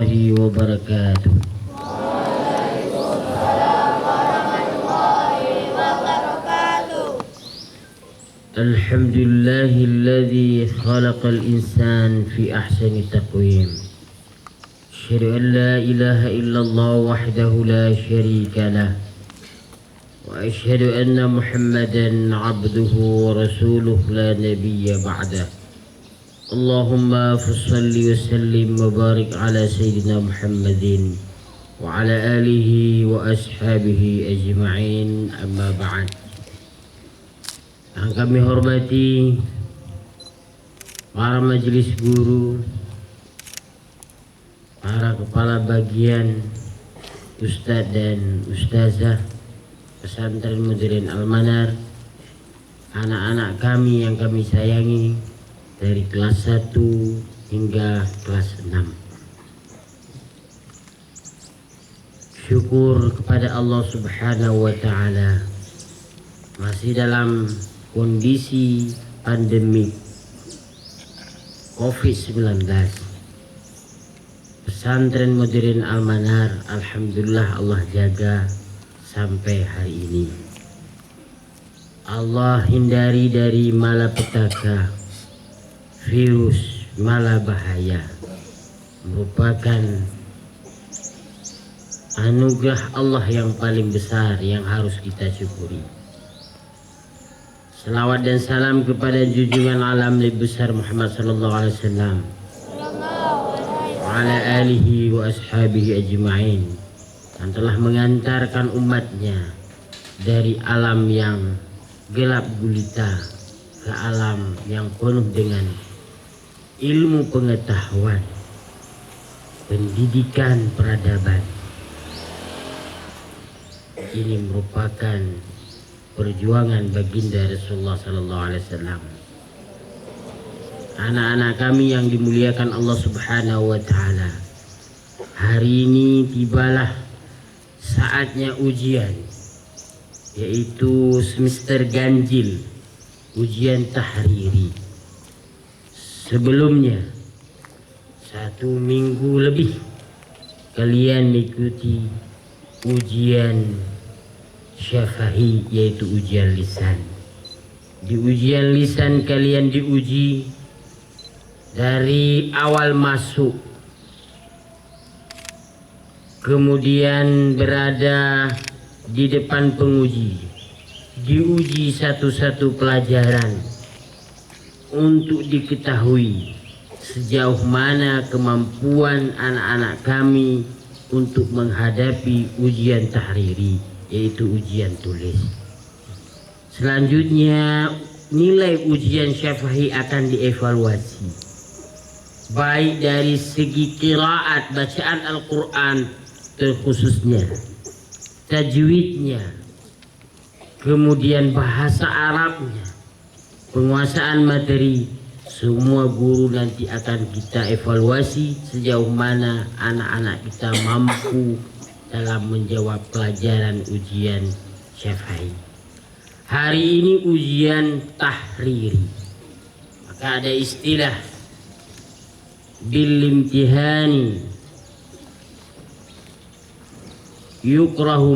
wabarakatuh. Alhamdulillahilladzi khalaqal insan fi ahsani taqwim. Asyhadu an la ilaha illallah wahdahu la syarika lah. Wa asyhadu anna Muhammadan abduhu wa rasuluhu la nabiyya ba'dah. Allahumma fassalli wa sallim wa barik ala sayyidina Muhammadin wa ala alihi wa ashabihi ajma'in, amma ba'd. Yang kami hormati para majelis guru, para kepala bagian, ustadz dan ustazah pesantren Modern Al-Manar, anak-anak kami yang kami sayangi dari kelas 1 hingga kelas 6. Syukur kepada Allah Subhanahu wa Ta'ala, masih dalam kondisi pandemi COVID-19, pesantren Modern Al-Manar alhamdulillah Allah jaga sampai hari ini. Allah hindari dari malapetaka, virus, malabahaya, merupakan anugerah Allah yang paling besar yang harus kita syukuri. Salawat dan salam kepada junjungan alam Nabi besar Muhammad sallallahu alaihi wasallam wa ala alihi wa ashabihi ajma'in, yang telah mengantarkan umatnya dari alam yang gelap gulita ke alam yang penuh dengan ilmu pengetahuan, pendidikan, peradaban. Ini merupakan perjuangan baginda Rasulullah sallallahu alaihi wasallam. Anak-anak kami yang dimuliakan Allah Subhanahu wa Ta'ala, hari ini tibalah saatnya ujian, yaitu semester ganjil, ujian tahriri. Sebelumnya 1 minggu lebih kalian mengikuti ujian syafahi, yaitu ujian lisan. Di ujian lisan kalian diuji dari awal masuk, kemudian berada di depan penguji, diuji satu-satu pelajaran untuk diketahui sejauh mana kemampuan anak-anak kami untuk menghadapi ujian tahriri, yaitu ujian tulis. Selanjutnya nilai ujian syafahi akan dievaluasi, baik dari segi qiraat, bacaan Al-Quran terkhususnya, tajwidnya, kemudian bahasa Arabnya, penguasaan materi. Semua guru nanti akan kita evaluasi sejauh mana anak-anak kita mampu dalam menjawab pelajaran ujian syafa'i. Hari ini ujian tahriri, maka ada istilah bil imtihani yukrahu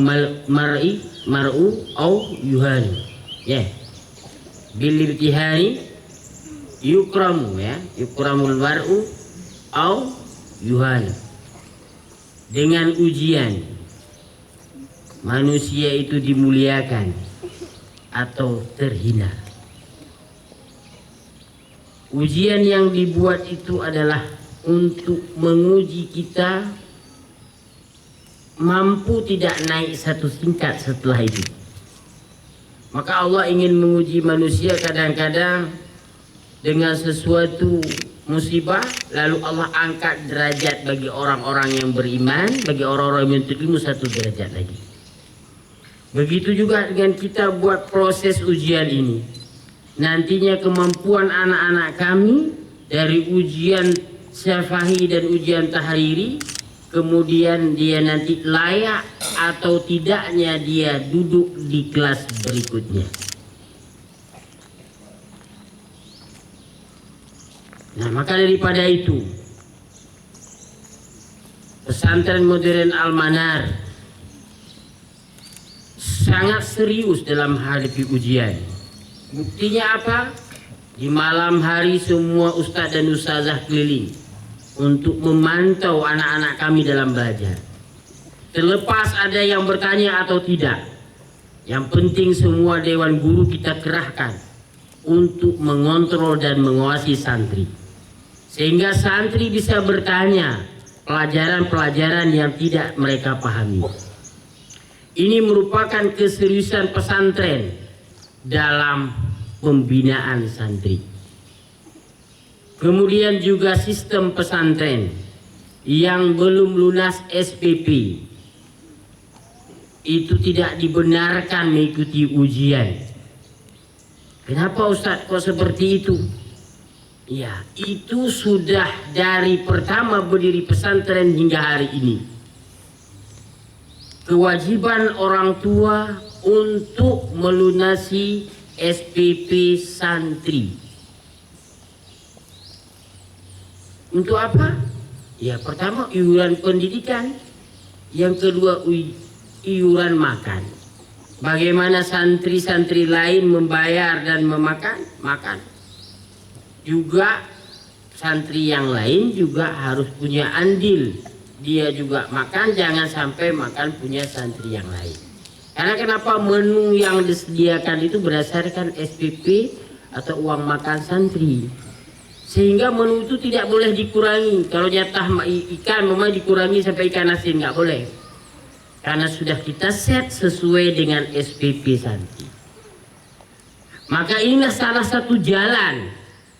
mar'u au yuhani. Ya, bil imtihani yukramu, ya, yukramul mar'u au yuhani. Dengan ujian manusia itu dimuliakan atau terhina. Ujian yang dibuat itu adalah untuk menguji kita mampu tidak naik satu tingkat setelah itu. Maka Allah ingin menguji manusia kadang-kadang dengan sesuatu musibah, lalu Allah angkat derajat bagi orang-orang yang beriman, bagi orang-orang yang menuntut ilmu 1 derajat lagi. Begitu juga dengan kita buat proses ujian ini. Nantinya kemampuan anak-anak kami dari ujian syafahi dan ujian tahriri, kemudian dia nanti layak atau tidaknya dia duduk di kelas berikutnya. Nah, maka daripada itu pesantren modern Al-Manar sangat serius dalam menghadapi ujian. Buktinya apa? Di malam hari semua ustadz dan ustazah keliling untuk memantau anak-anak kami dalam belajar. Terlepas ada yang bertanya atau tidak, yang penting semua dewan guru kita kerahkan untuk mengontrol dan mengawasi santri, sehingga santri bisa bertanya pelajaran-pelajaran yang tidak mereka pahami. Ini merupakan keseriusan pesantren dalam pembinaan santri. Kemudian juga sistem pesantren yang belum lunas SPP itu tidak dibenarkan mengikuti ujian. Kenapa Ustadz kok seperti itu? Ya, itu sudah dari pertama berdiri pesantren hingga hari ini. Kewajiban orang tua untuk melunasi SPP santri. Untuk apa? Ya, pertama iuran pendidikan, yang kedua iuran makan. Bagaimana santri-santri lain membayar dan makan. Juga santri yang lain juga harus punya andil. Dia juga makan, jangan sampai makan punya santri yang lain. Karena kenapa menu yang disediakan itu berdasarkan SPP atau uang makan santri. Sehingga menu itu tidak boleh dikurangi. Kalau jatah ikan memang dikurangi sampai ikan asin, nggak boleh. Karena sudah kita set sesuai dengan SPP santri. Maka inilah salah satu jalan.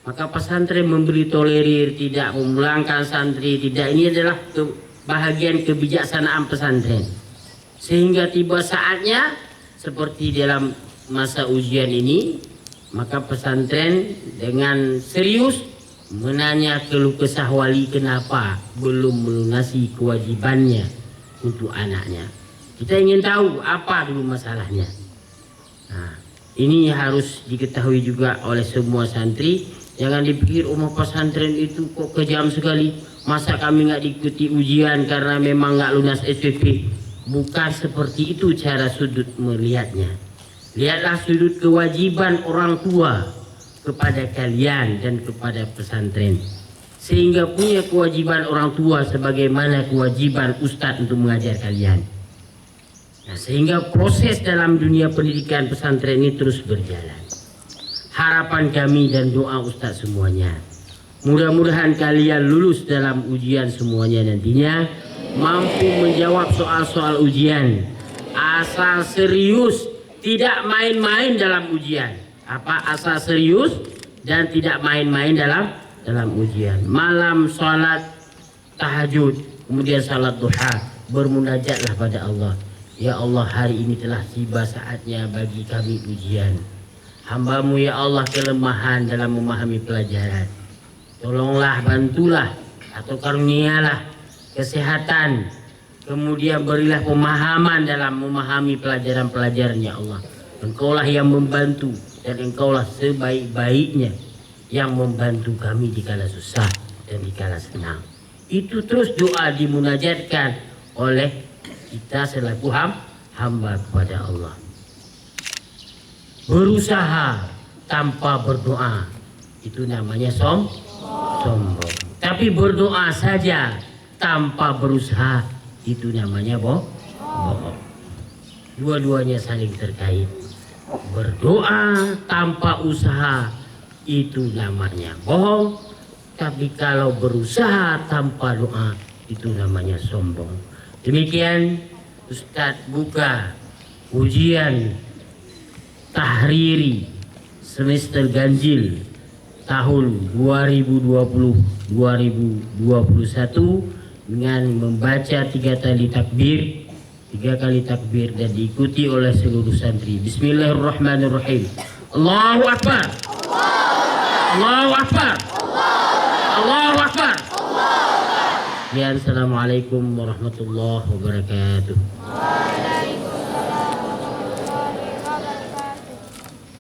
Maka pesantren memberi tolerir, tidak memulangkan santri, tidak. Ini adalah bahagian kebijaksanaan pesantren. Sehingga tiba saatnya seperti dalam masa ujian ini, maka pesantren dengan serius menanya keluh kesah wali kenapa belum melunasi kewajibannya untuk anaknya. Kita ingin tahu apa dulu masalahnya. Nah, ini harus diketahui juga oleh semua santri. Jangan dipikir rumah pesantren itu kok kejam sekali. Masa kami nggak diikuti ujian karena memang nggak lunas SPP. Bukan seperti itu cara sudut melihatnya. Lihatlah sudut kewajiban orang tua kepada kalian dan kepada pesantren. Sehingga punya kewajiban orang tua sebagaimana kewajiban ustadz untuk mengajar kalian. Nah, sehingga proses dalam dunia pendidikan pesantren ini terus berjalan. Harapan kami dan doa ustadz semuanya, mudah-mudahan kalian lulus dalam ujian semuanya nantinya, mampu menjawab soal-soal ujian, asal serius, tidak main-main dalam ujian. Apa? Asal serius dan tidak main-main dalam ujian. Malam sholat tahajud, kemudian salat duha, bermunajatlah pada Allah. Ya Allah, hari ini telah tiba saatnya bagi kami ujian. Hamba-Mu ya Allah kelemahan dalam memahami pelajaran. Tolonglah, bantulah atau karunialah kesehatan. Kemudian berilah pemahaman dalam memahami pelajaran-pelajaran ya Allah. Engkaulah yang membantu dan Engkaulah sebaik-baiknya yang membantu kami di kala susah dan di kala senang. Itu terus doa dimunajatkan oleh kita selaku hamba kepada Allah. Berusaha tanpa berdoa itu namanya sombong. Tapi berdoa saja tanpa berusaha itu namanya bohong. Dua-duanya saling terkait. Berdoa tanpa usaha itu namanya bohong. Tapi kalau berusaha tanpa doa itu namanya sombong. Demikian Ustadz buka ujian tahriri semester ganjil tahun 2020-2021 dengan membaca 3 kali takbir dan diikuti oleh seluruh santri. Bismillahirrahmanirrahim. Allahu Akbar. Allahu Akbar. Allahu Akbar. Assalamualaikum warahmatullahi wabarakatuh.